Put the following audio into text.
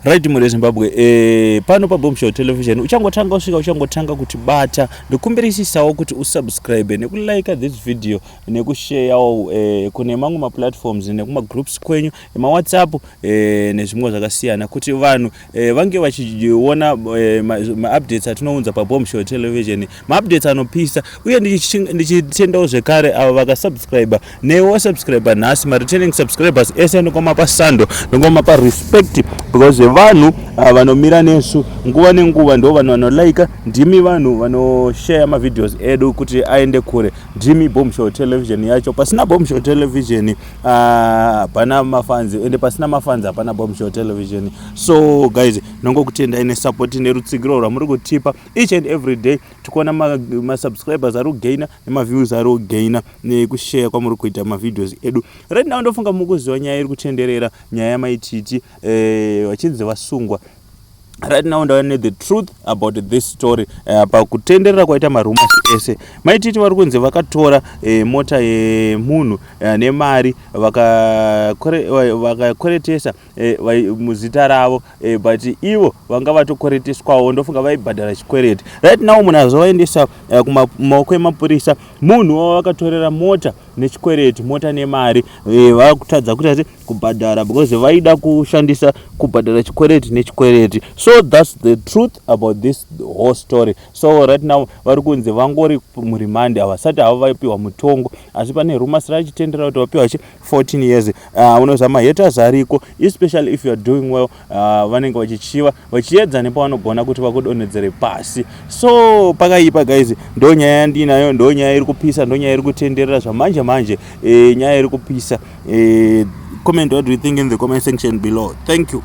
Right muri Zimbabwe pano pa Bombshell Television uchangotanga usvika uchangotanga kuti bata ndokumbirisisawo kuti usubscribe nekulike this video nekushare kune mamwe ma platforms nekuma groups kwenyu ma WhatsApp nezvimwe zvakasiyana kuti vanhu vange vachiona ma updates atinounza pa Bombshell Television, ma updates anopisa uye ndichitendawo zvekare avo vakasubscribe newo subscriber nhasi ma returning subscribers ese ndokoma pa sando ndokoma pa respect because vanhu vanomira nesu nguva nenguva ndo vanhu vanolike, ndimi vanhu vanoshare ma videos edu kuti aende kure, ndimi Bombshell Television yacho. Pasina Bombshell Television hapana mafans ende pasina mafans hapana Bombshell Television. So guys, nongokutenda ine support nerutsigiro rwamuri kutipa each and every day, tikuona ma subscribers ari kugaina nema views ari kugaina nekushare kwamuri kuita ma videos edu. Right now ndofunga mukuziva nyaya iri kutenderera, nyaya yamaititi vachinzi Vasungwa. Right now ndaone the truth about this story pakutenderera kwaita marumors ese. Maititi vari kunzi vakatora mota yemunhu nemari vakakweretesa muzita ravo, but ivo vanga vatokwereteswawo ndofunga vaibhadhara chikwereti. Right now munhu azovaendesa kumaoko emapurisa, munhu wavakatorera mota nechikwereti, mota nemari, vakutadza kuti kubhadhara because vaida kushandisa kubhadhara chikwereti nechikwereti. So that's the truth about this whole story. So right now vari kunzi vangori murimande, havasati havo vaipiwa mutongo, asi pane rumors rachitendera kuti vapiwa 14 years. Unoziva mahaters ariko, especially if you are doing well, vanenge vachichiva vachiedza nepavanogona kuti vakudonhedzere pasi. So pakaipa guys, ndo nyaya yandinayo, ndo nyaya iri kupisa, ndo nyaya iri kutenderera zvamanje manje, nyaya iri kupisa. Comment what do you think in the comment section below. Thank you.